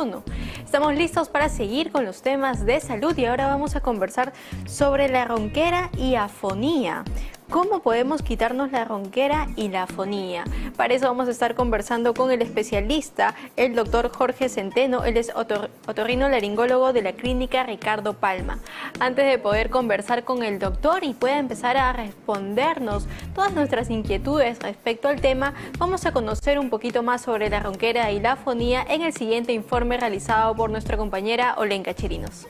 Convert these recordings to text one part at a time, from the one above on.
tono. Estamos listos para seguir con los temas de salud y ahora vamos a conversar sobre la ronquera y afonía. ¿Cómo podemos quitarnos la ronquera y la afonía? Para eso vamos a estar conversando con el especialista, el doctor Jorge Centeno. Él es otorrinolaringólogo de la clínica Ricardo Palma. Antes de poder conversar con el doctor y pueda empezar a respondernos todas nuestras inquietudes respecto al tema, vamos a conocer un poquito más sobre la ronquera y la afonía en el siguiente informe realizado por nuestra compañera Olenka Chirinos.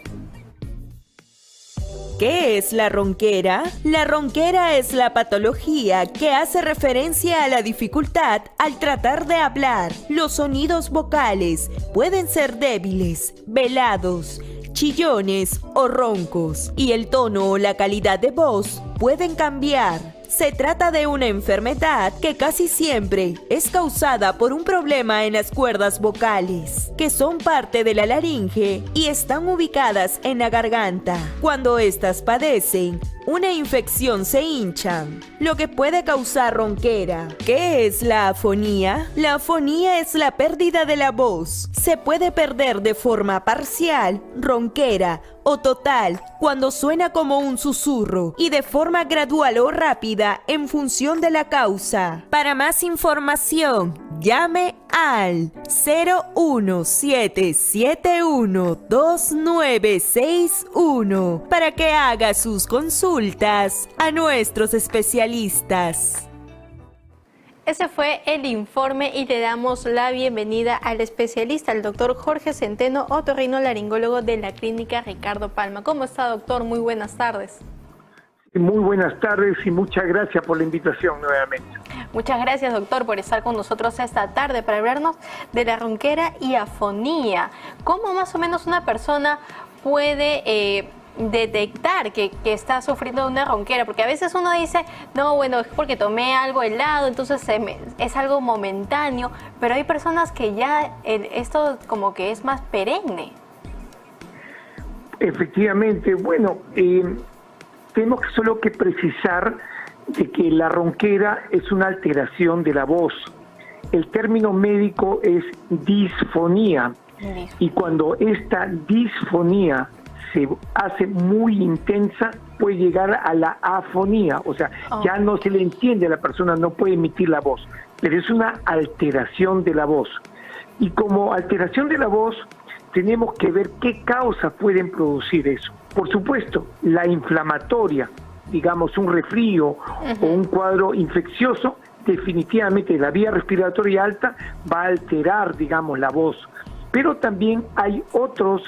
¿Qué es la ronquera? La ronquera es la patología que hace referencia a la dificultad al tratar de hablar. Los sonidos vocales pueden ser débiles, velados, chillones o roncos, y el tono o la calidad de voz pueden cambiar. Se trata de una enfermedad que casi siempre es causada por un problema en las cuerdas vocales, que son parte de la laringe y están ubicadas en la garganta. Cuando estas padecen una infección se hinchan, lo que puede causar ronquera. ¿Qué es la afonía? La afonía es la pérdida de la voz. Se puede perder de forma parcial, ronquera, o total, cuando suena como un susurro, y de forma gradual o rápida en función de la causa. Para más información, llame al 017712961 para que haga sus consultas a nuestros especialistas. Ese fue el informe y le damos la bienvenida al especialista, el doctor Jorge Centeno, otorrinolaringólogo de la clínica Ricardo Palma. ¿Cómo está, doctor? Muy buenas tardes. Muy buenas tardes y muchas gracias por la invitación nuevamente. Muchas gracias, doctor, por estar con nosotros esta tarde para hablarnos de la ronquera y afonía. ¿Cómo más o menos una persona puede detectar que está sufriendo de una ronquera? Porque a veces uno dice, no, bueno, es porque tomé algo helado, entonces es algo momentáneo, pero hay personas que ya esto como que es más perenne. Efectivamente, bueno, tenemos solo que precisar de que la ronquera es una alteración de la voz. El término médico es disfonía, y cuando esta disfonía se hace muy intensa, puede llegar a la afonía, o sea, ya no se le entiende a la persona, no puede emitir la voz, pero es una alteración de la voz. Y como alteración de la voz, tenemos que ver qué causas pueden producir eso. Por supuesto, la inflamatoria, digamos un resfrío o un cuadro infeccioso, definitivamente la vía respiratoria alta va a alterar, digamos, la voz. Pero también hay otros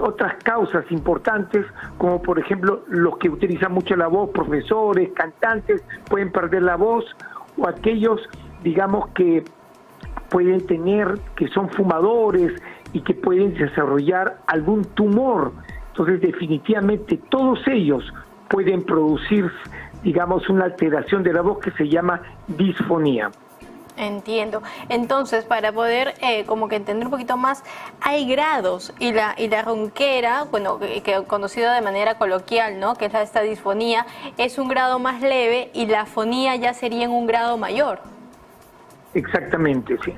otras causas importantes, como por ejemplo los que utilizan mucho la voz, profesores, cantantes, pueden perder la voz, o aquellos, digamos, que pueden tener, que son fumadores y que pueden desarrollar algún tumor. Entonces, definitivamente todos ellos pueden producir, digamos, una alteración de la voz que se llama disfonía. Entiendo. Entonces, para poder como que entender un poquito más, hay grados y la ronquera, bueno, que conocido de manera coloquial, ¿no? Que es esta disfonía, es un grado más leve y la afonía ya sería en un grado mayor. Exactamente, sí.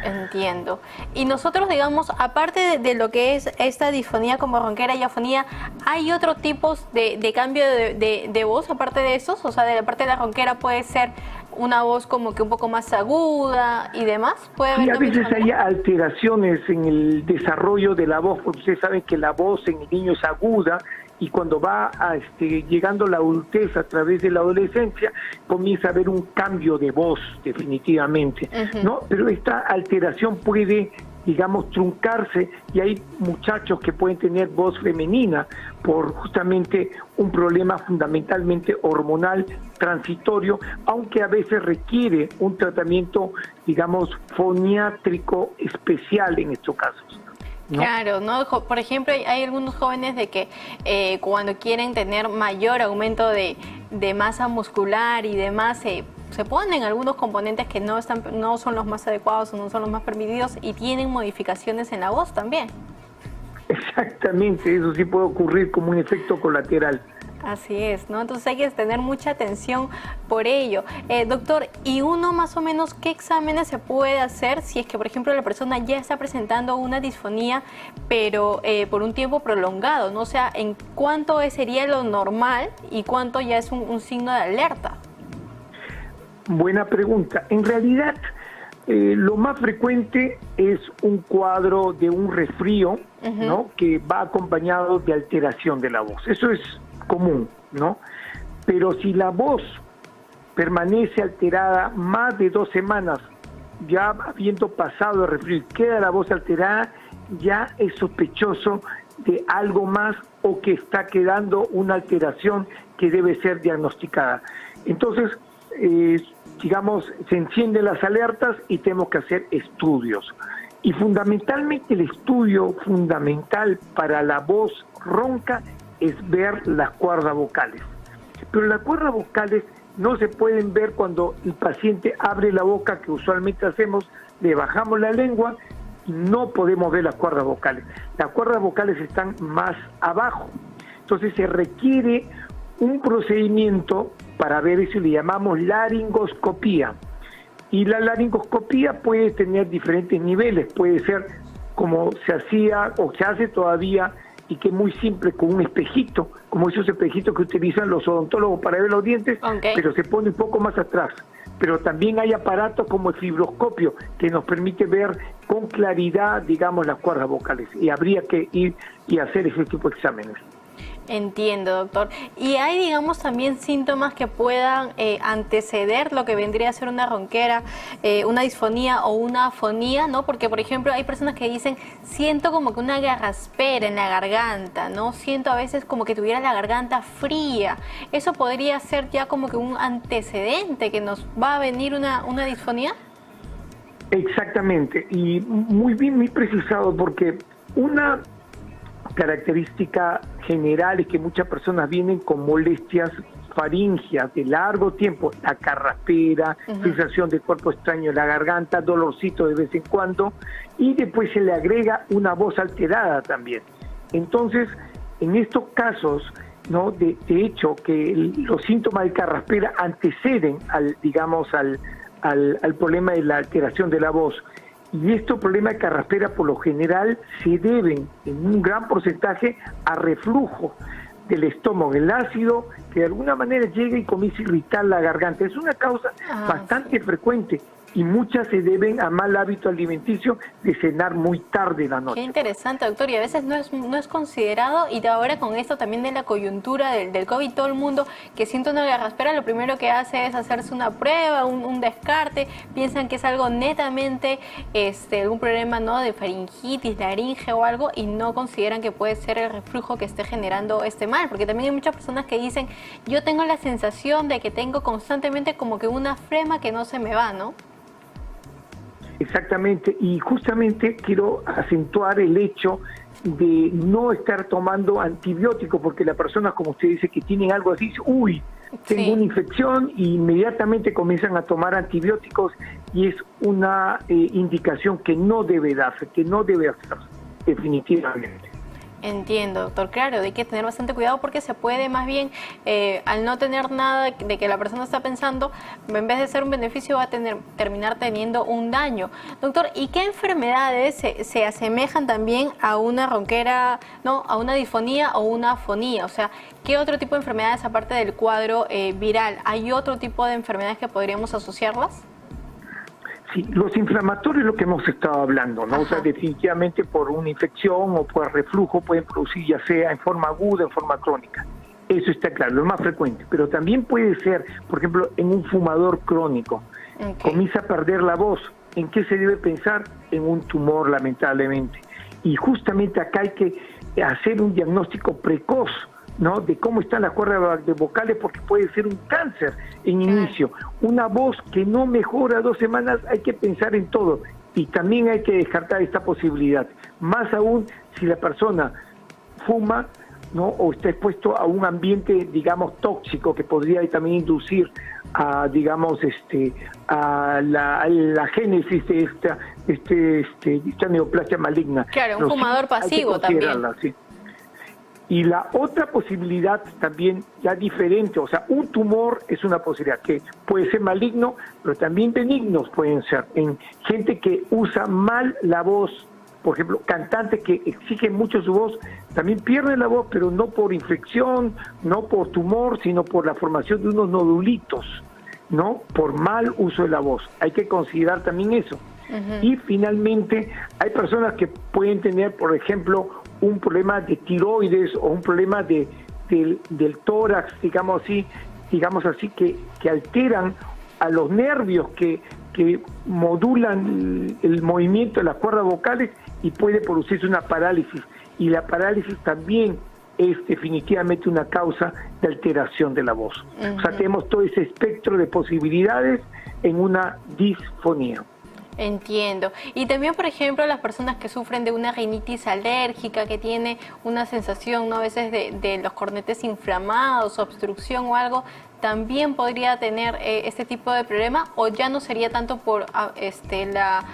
Entiendo. Y nosotros, digamos, aparte de lo que es esta disfonía como ronquera y afonía, ¿hay otros tipos de cambio de voz aparte de esos? O sea, de la parte de la ronquera puede ser una voz como que un poco más aguda y demás. Sí, a veces hay alteraciones en el desarrollo de la voz, porque ustedes saben que la voz en el niño es aguda, y cuando va llegando la adultez a través de la adolescencia, comienza a haber un cambio de voz, definitivamente, ¿no? Pero esta alteración puede, digamos, truncarse, y hay muchachos que pueden tener voz femenina por justamente un problema fundamentalmente hormonal transitorio, aunque a veces requiere un tratamiento, digamos, foniátrico especial en estos casos, ¿no? Claro, ¿no? Por ejemplo, hay algunos jóvenes de que cuando quieren tener mayor aumento de masa muscular y demás, se ponen algunos componentes que no son los más adecuados o no son los más permitidos y tienen modificaciones en la voz también. Exactamente, eso sí puede ocurrir como un efecto colateral. Así es, ¿no? Entonces hay que tener mucha atención por ello. Doctor, ¿y uno más o menos qué exámenes se puede hacer si es que, por ejemplo, la persona ya está presentando una disfonía, pero por un tiempo prolongado, ¿no? O sea, ¿en cuánto sería lo normal y cuánto ya es un signo de alerta? Buena pregunta. En realidad, lo más frecuente es un cuadro de un resfrío, ¿no? Que va acompañado de alteración de la voz. Eso es común, ¿no? Pero si la voz permanece alterada más de 2 semanas, ya habiendo pasado el resfrío y queda la voz alterada, ya es sospechoso de algo más o que está quedando una alteración que debe ser diagnosticada. Entonces, digamos, se encienden las alertas y tenemos que hacer estudios. Y fundamentalmente el estudio fundamental para la voz ronca es ver las cuerdas vocales. Pero las cuerdas vocales no se pueden ver cuando el paciente abre la boca, que usualmente hacemos, le bajamos la lengua y no podemos ver las cuerdas vocales. Las cuerdas vocales están más abajo. Entonces se requiere un procedimiento para ver eso, le llamamos laringoscopía. Y la laringoscopía puede tener diferentes niveles, puede ser como se hacía o se hace todavía, y que es muy simple, con un espejito, como esos espejitos que utilizan los odontólogos para ver los dientes, pero se pone un poco más atrás. Pero también hay aparatos como el fibroscopio, que nos permite ver con claridad, digamos, las cuerdas vocales, y habría que ir y hacer ese tipo de exámenes. Entiendo, doctor. ¿Y hay, digamos, también síntomas que puedan anteceder lo que vendría a ser una ronquera, una disfonía o una afonía, ¿no? Porque, por ejemplo, hay personas que dicen, siento como que una garraspera en la garganta, ¿no? Siento a veces como que tuviera la garganta fría. ¿Eso podría ser ya como que un antecedente que nos va a venir una disfonía? Exactamente. Y muy bien, muy precisado, porque una característica general es que muchas personas vienen con molestias faringeas de largo tiempo, la carraspera, sensación de cuerpo extraño en la garganta, dolorcito de vez en cuando, y después se le agrega una voz alterada también. Entonces, en estos casos, ¿no? De hecho, que los síntomas de carraspera anteceden al problema de la alteración de la voz. Y estos problemas de carraspera por lo general se deben en un gran porcentaje a reflujo del estómago, el ácido que de alguna manera llega y comienza a irritar la garganta. Es una causa bastante frecuente y muchas se deben a mal hábito alimenticio de cenar muy tarde en la noche. Qué interesante, doctor, y a veces no es considerado, y ahora con esto también de la coyuntura del COVID, todo el mundo que siente una garraspera, lo primero que hace es hacerse una prueba, un descarte, piensan que es algo netamente, algún problema, ¿no?, de faringitis, laringe o algo, y no consideran que puede ser el reflujo que esté generando este mal, porque también hay muchas personas que dicen, yo tengo la sensación de que tengo constantemente como que una flema que no se me va, ¿no? Exactamente, y justamente quiero acentuar el hecho de no estar tomando antibióticos, porque la persona, como usted dice, que tienen algo así, dice, uy, tengo una infección, y inmediatamente comienzan a tomar antibióticos, y es una indicación que no debe darse, que no debe hacerse, definitivamente. Entiendo, doctor. Claro, hay que tener bastante cuidado porque se puede más bien, al no tener nada de que la persona está pensando, en vez de ser un beneficio va a terminar teniendo un daño. Doctor, ¿y qué enfermedades se asemejan también a una ronquera, no, a una disfonía o una afonía? O sea, ¿qué otro tipo de enfermedades aparte del cuadro viral? ¿Hay otro tipo de enfermedades que podríamos asociarlas? Sí, los inflamatorios es lo que hemos estado hablando, ¿no? O sea, definitivamente por una infección o por reflujo pueden producir ya sea en forma aguda o en forma crónica. Eso está claro, lo más frecuente. Pero también puede ser, por ejemplo, en un fumador crónico. Comienza a perder la voz. ¿En qué se debe pensar? En un tumor, lamentablemente. Y justamente acá hay que hacer un diagnóstico precoz, ¿no?, de cómo están las cuerdas vocales, porque puede ser un cáncer en inicio. Una voz que no mejora 2 semanas, hay que pensar en todo, y también hay que descartar esta posibilidad, más aún si la persona fuma, ¿no?, o está expuesto a un ambiente, digamos, tóxico, que podría también inducir a, digamos, a la génesis de esta neoplasia maligna. Claro, un fumador pasivo también. Sí. Y la otra posibilidad también ya diferente, o sea, un tumor es una posibilidad que puede ser maligno, pero también benignos pueden ser. En gente que usa mal la voz, por ejemplo, cantantes que exigen mucho su voz, también pierden la voz, pero no por infección, no por tumor, sino por la formación de unos nodulitos, ¿no? Por mal uso de la voz. Hay que considerar también eso. Y finalmente, hay personas que pueden tener, por ejemplo, un problema de tiroides o un problema del tórax, digamos así, que alteran a los nervios que modulan el movimiento de las cuerdas vocales y puede producirse una parálisis. Y la parálisis también es definitivamente una causa de alteración de la voz. O sea, tenemos todo ese espectro de posibilidades en una disfonía. Entiendo. Y también, por ejemplo, las personas que sufren de una rinitis alérgica, que tiene una sensación, ¿no?, a veces de los cornetes inflamados, obstrucción o algo, ¿también podría tener este tipo de problema? ¿O ya no sería tanto por la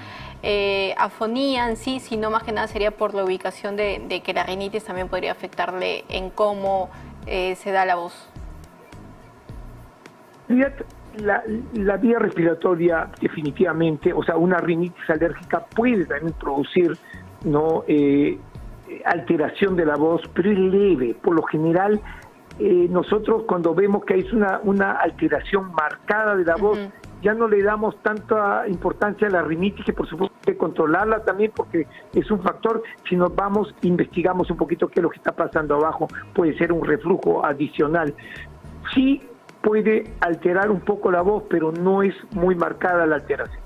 afonía en sí, sino más que nada sería por la ubicación de que la rinitis también podría afectarle en cómo se da la voz? La vía respiratoria definitivamente, o sea, una rinitis alérgica puede también producir, ¿no?, alteración de la voz, pero es leve. Por lo general, nosotros cuando vemos que hay una alteración marcada de la voz, ya no le damos tanta importancia a la rinitis, que por supuesto hay que controlarla también porque es un factor. Si nos vamos, investigamos un poquito qué es lo que está pasando abajo, puede ser un reflujo adicional. Sí, puede alterar un poco la voz, pero no es muy marcada la alteración.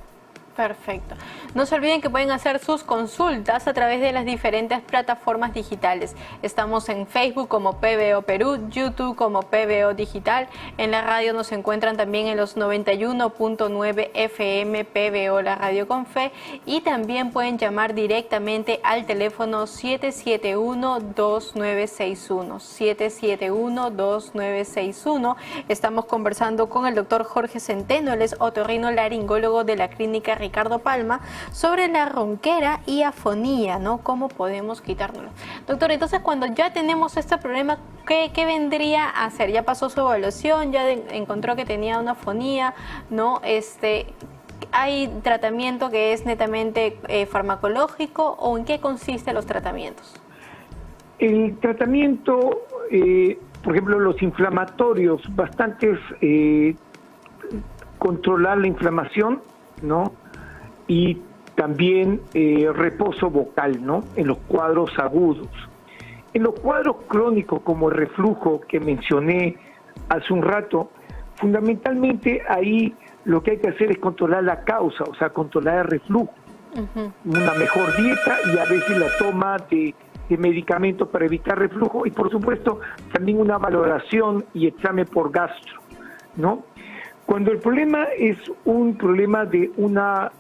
Perfecto. No se olviden que pueden hacer sus consultas a través de las diferentes plataformas digitales. Estamos en Facebook como PBO Perú, YouTube como PBO Digital. En la radio nos encuentran también en los 91.9 FM PBO, la radio con fe. Y también pueden llamar directamente al teléfono 771-2961. 771-2961. Estamos conversando con el doctor Jorge Centeno, él es otorrinolaringólogo de la clínica Ricardo Palma, sobre la ronquera y afonía, ¿no? ¿Cómo podemos quitárnoslo? Doctor, entonces cuando ya tenemos este problema, ¿qué vendría a hacer? Ya pasó su evaluación, ya encontró que tenía una afonía, ¿no? ¿Hay tratamiento que es netamente farmacológico o en qué consisten los tratamientos? El tratamiento, por ejemplo, los inflamatorios, bastantes, controlar la inflamación, ¿no? Y también reposo vocal, ¿no?, en los cuadros agudos. En los cuadros crónicos, como el reflujo que mencioné hace un rato, fundamentalmente ahí lo que hay que hacer es controlar la causa, o sea, controlar el reflujo. Una mejor dieta y a veces la toma de medicamentos para evitar reflujo y, por supuesto, también una valoración y examen por gastro, ¿no? Cuando el problema es un problema de una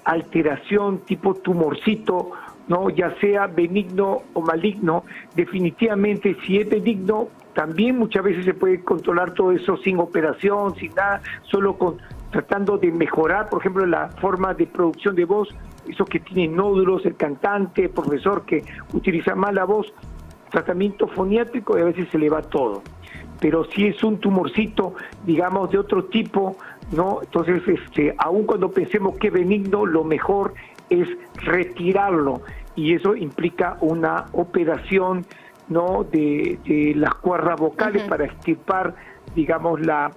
alteración tipo tumorcito, ¿no?, ya sea benigno o maligno, definitivamente si es benigno, también muchas veces se puede controlar todo eso sin operación, sin nada, solo tratando de mejorar, por ejemplo, la forma de producción de voz, esos que tienen nódulos, el cantante, el profesor que utiliza mal la voz, tratamiento foniátrico y a veces se le va todo. Pero si es un tumorcito, digamos, de otro tipo, ¿no?, entonces, aun cuando pensemos que es benigno, lo mejor es retirarlo y eso implica una operación, ¿no?, de las cuerdas vocales para extirpar, digamos, la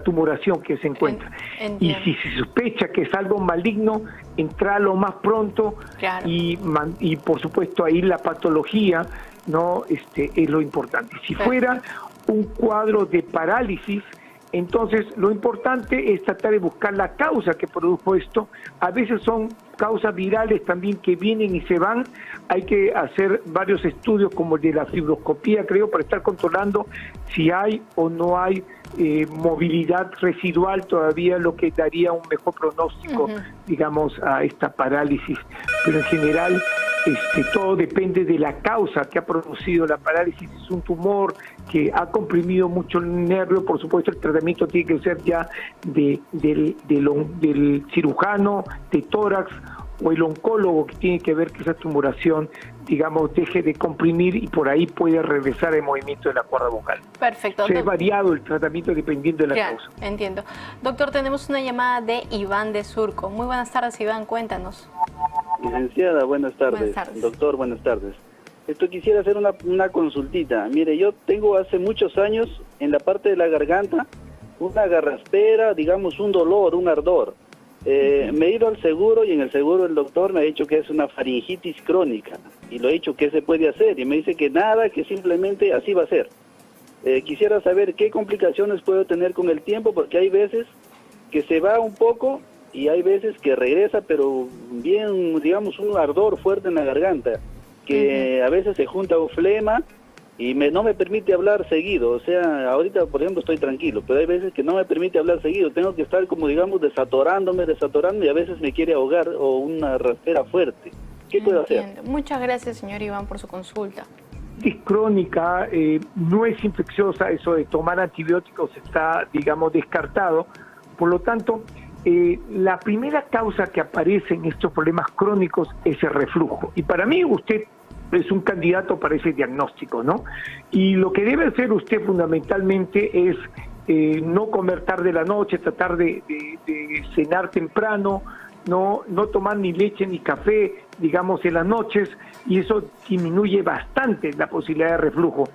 tumoración que se encuentra. Y si se sospecha que es algo maligno, entrar lo más pronto. Claro. y por supuesto ahí la patología, ¿no?, es lo importante. Si fuera un cuadro de parálisis, entonces lo importante es tratar de buscar la causa que produjo esto. A veces son causas virales también que vienen y se van. Hay que hacer varios estudios como el de la fibroscopía, creo, para estar controlando si hay o no hay movilidad residual todavía, lo que daría un mejor pronóstico, digamos, a esta parálisis. Pero en general todo depende de la causa que ha producido la parálisis. Es un tumor que ha comprimido mucho el nervio, por supuesto el tratamiento tiene que ser ya del cirujano, de tórax o el oncólogo que tiene que ver que esa tumoración, digamos, deje de comprimir y por ahí puede regresar el movimiento de la cuerda vocal. Perfecto. Es variado el tratamiento dependiendo de la causa. Entiendo. Doctor, tenemos una llamada de Iván de Surco. Muy buenas tardes, Iván, cuéntanos. Licenciada, buenas tardes. Buenas tardes. Doctor, buenas tardes. Quisiera hacer una consultita. Mire, yo tengo hace muchos años en la parte de la garganta una garraspera, digamos un dolor, un ardor. Me he ido al seguro y en el seguro el doctor me ha dicho que es una faringitis crónica. Y lo he dicho, ¿qué se puede hacer? Y me dice que nada, que simplemente así va a ser. Quisiera saber qué complicaciones puedo tener con el tiempo, porque hay veces que se va un poco y hay veces que regresa, pero bien, digamos, un ardor fuerte en la garganta, que a veces se junta un flema y no me permite hablar seguido. O sea, ahorita, por ejemplo, estoy tranquilo, pero hay veces que no me permite hablar seguido. Tengo que estar como, digamos, desatorándome y a veces me quiere ahogar o una raspera fuerte. ¿Qué puedo hacer? Muchas gracias, señor Iván, por su consulta. Es crónica, no es infecciosa, eso de tomar antibióticos está, digamos, descartado. Por lo tanto, la primera causa que aparece en estos problemas crónicos es el reflujo. Y para mí usted es un candidato para ese diagnóstico, ¿no? Y lo que debe hacer usted fundamentalmente es no comer tarde la noche, tratar de cenar temprano, no tomar ni leche ni café, digamos, en las noches, y eso disminuye bastante la posibilidad de reflujo.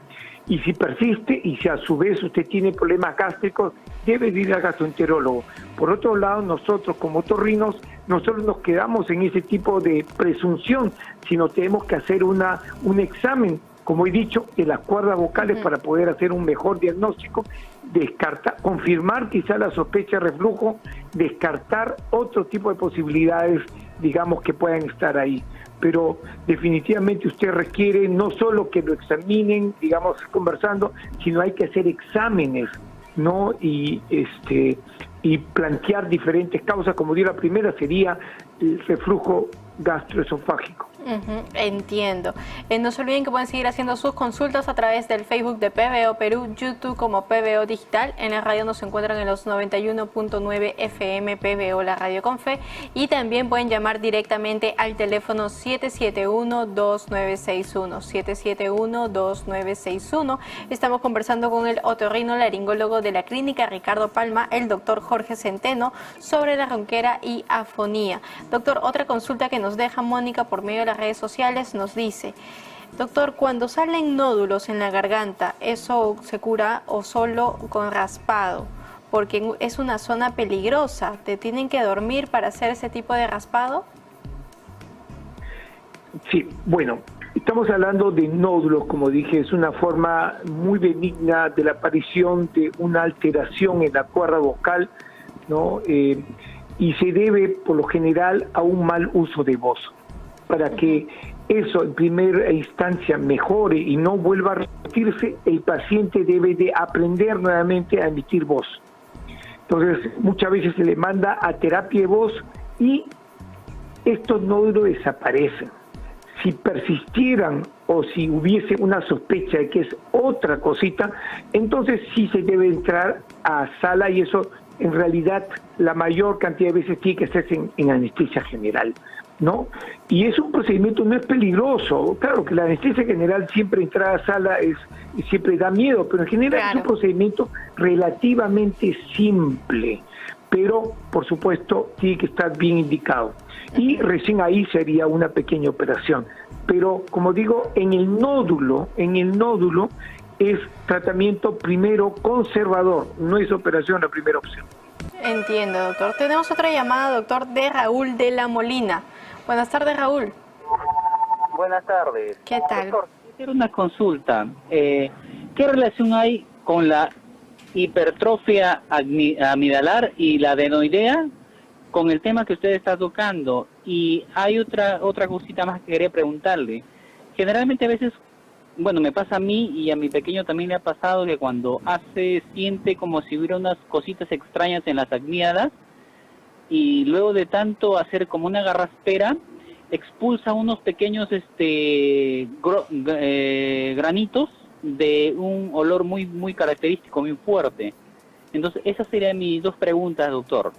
Y si persiste y si a su vez usted tiene problemas gástricos, debe ir al gastroenterólogo. Por otro lado, nosotros como otorrinos, nosotros nos quedamos en ese tipo de presunción, sino tenemos que hacer un examen, como he dicho, de las cuerdas vocales para poder hacer un mejor diagnóstico, confirmar quizá la sospecha de reflujo, descartar otro tipo de posibilidades, digamos, que puedan estar ahí. Pero definitivamente usted requiere no solo que lo examinen, digamos, conversando, sino hay que hacer exámenes, ¿no? Y plantear diferentes causas, como digo, la primera sería el reflujo gastroesofágico. Entiendo. No se olviden que pueden seguir haciendo sus consultas a través del Facebook de PBO Perú, YouTube como PBO Digital. En la radio nos encuentran en los 91.9 FM PBO, la radio con fe. Y también pueden llamar directamente al teléfono 771-2961. 771-2961. Estamos conversando con el otorrinolaringólogo de la Clínica Ricardo Palma, el doctor Jorge Centeno, sobre la ronquera y afonía. Doctor, otra consulta que nos deja Mónica por medio de las redes sociales nos dice: doctor, cuando salen nódulos en la garganta, ¿eso se cura o solo con raspado? Porque es una zona peligrosa. ¿Te tienen que dormir para hacer ese tipo de raspado? Sí, bueno, estamos hablando de nódulos, como dije, es una forma muy benigna de la aparición de una alteración en la cuerda vocal, ¿no? Y se debe, por lo general, a un mal uso de voz. Para que eso en primera instancia mejore y no vuelva a repetirse, el paciente debe de aprender nuevamente a emitir voz. Entonces, muchas veces se le manda a terapia de voz y estos nódulos desaparecen. Si persistieran o si hubiese una sospecha de que es otra cosita, entonces sí se debe entrar a sala, y eso en realidad la mayor cantidad de veces tiene que hacerse en anestesia general, ¿no? Y es un procedimiento, no es peligroso. Claro que la anestesia general, siempre entrar a sala siempre da miedo, pero en general es un procedimiento relativamente simple, pero por supuesto tiene que estar bien indicado. Y recién ahí sería una pequeña operación. Pero como digo, en el nódulo es tratamiento primero conservador, no es operación la primera opción. Entiendo, doctor. Tenemos otra llamada, doctor, de Raúl de la Molina. Buenas tardes, Raúl. Buenas tardes. ¿Qué tal? Doctor, quiero una consulta. ¿Qué relación hay con la hipertrofia amidalar y la adenoidea con el tema que usted está tocando? Y hay otra cosita más que quería preguntarle. Generalmente a veces, bueno, me pasa a mí y a mi pequeño también le ha pasado que cuando siente como si hubiera unas cositas extrañas en las amígdalas, y luego de tanto hacer como una garraspera, expulsa unos pequeños granitos de un olor muy, muy característico, muy fuerte. Entonces, esas serían mis dos preguntas, doctor.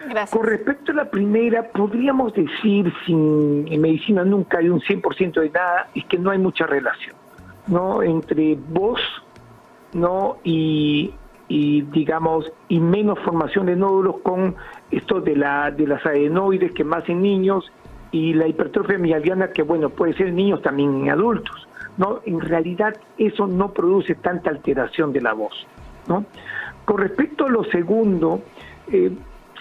Gracias. Con respecto a la primera, podríamos decir, en medicina nunca hay un 100% de nada, es que no hay mucha relación, ¿no? Entre voz, ¿no? Y digamos, y menos formación de nódulos con esto de las adenoides, que más en niños, y la hipertrofia mialgiana, que bueno, puede ser en niños, también en adultos, ¿no? En realidad eso no produce tanta alteración de la voz, ¿no? Con respecto a lo segundo,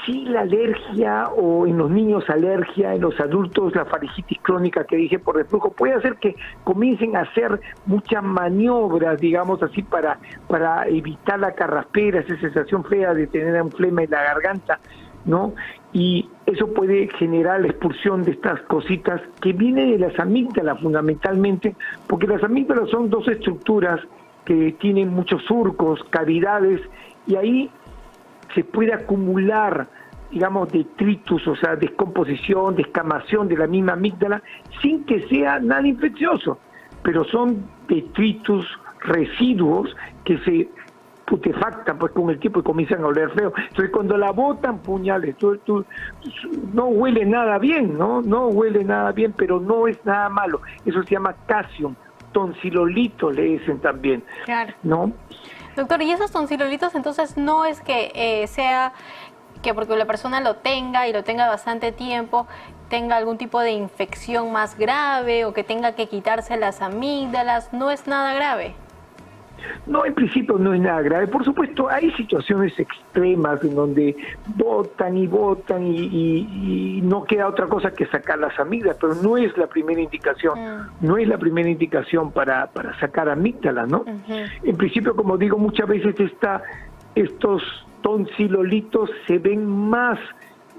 sí, la alergia, o en los niños alergia, en los adultos la faringitis crónica que dije por reflujo, puede hacer que comiencen a hacer muchas maniobras, digamos así, para evitar la carraspera, esa sensación fea de tener un flema en la garganta, ¿no? Y eso puede generar la expulsión de estas cositas que vienen de las amígdalas fundamentalmente, porque las amígdalas son dos estructuras que tienen muchos surcos, cavidades, y ahí se puede acumular, digamos, detritus, o sea, descomposición, descamación de la misma amígdala, sin que sea nada infeccioso, pero son detritus, residuos que se putefactan pues con el tiempo y comienzan a oler feo. Entonces cuando la botan, puñales, no huele nada bien, ¿no? No huele nada bien, pero no es nada malo. Eso se llama casium, tonsilolito le dicen también, Claro. ¿no? Doctor, ¿y esos tonsilolitos entonces no es que sea que porque la persona lo tenga y lo tenga bastante tiempo, tenga algún tipo de infección más grave o que tenga que quitarse las amígdalas? ¿No es nada grave? No, en principio no es nada grave. Por supuesto, hay situaciones extremas en donde botan y no queda otra cosa que sacar las amígdalas, pero no es la primera indicación. No es la primera indicación para sacar amígdalas, ¿no? En principio, como digo, muchas veces estos tonsilolitos se ven más.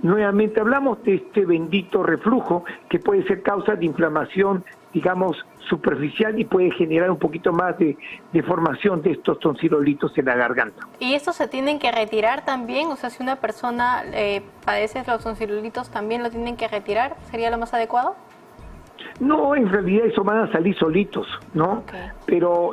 Nuevamente hablamos de este bendito reflujo que puede ser causa de inflamación, digamos, superficial, y puede generar un poquito más de formación de estos tonsilolitos en la garganta. ¿Y estos se tienen que retirar también? O sea, si una persona padece los tonsilolitos, ¿también lo tienen que retirar? ¿Sería lo más adecuado? No, en realidad eso van a salir solitos, ¿no? Okay. Pero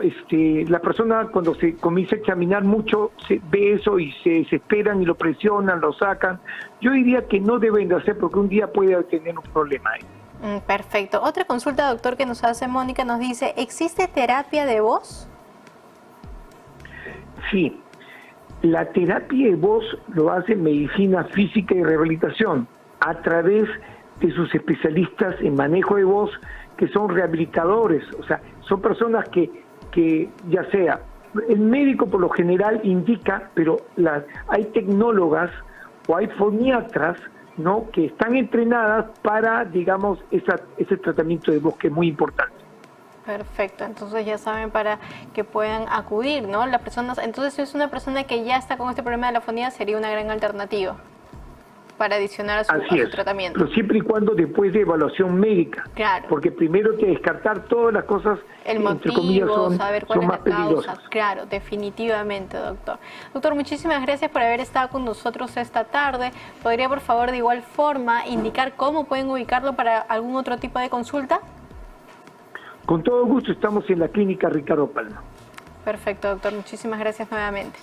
la persona cuando se comienza a examinar mucho, se ve eso y se desesperan y lo presionan, lo sacan. Yo diría que no deben de hacer, porque un día puede tener un problema ahí. Perfecto. Otra consulta, doctor, que nos hace Mónica, nos dice, ¿existe terapia de voz? Sí, la terapia de voz lo hace Medicina Física y Rehabilitación a través de sus especialistas en manejo de voz, que son rehabilitadores, o sea, son personas que ya sea, el médico por lo general indica, pero hay tecnólogas o hay foniatras, ¿no?, que están entrenadas para, digamos, ese tratamiento de voz, que es muy importante. Perfecto, entonces ya saben para que puedan acudir, ¿no? La persona, entonces si es una persona que ya está con este problema de la fonía, sería una gran alternativa para adicionar a su tratamiento. Pero siempre y cuando después de evaluación médica. Claro. Porque primero hay que descartar todas las cosas, el entre motivo, comillas, saber cuál son es más la causa. peligrosas. Claro, definitivamente, doctor. Doctor, muchísimas gracias por haber estado con nosotros esta tarde. ¿Podría, por favor, de igual forma, indicar cómo pueden ubicarlo para algún otro tipo de consulta? Con todo gusto, estamos en la clínica Ricardo Palma. Perfecto, doctor. Muchísimas gracias nuevamente.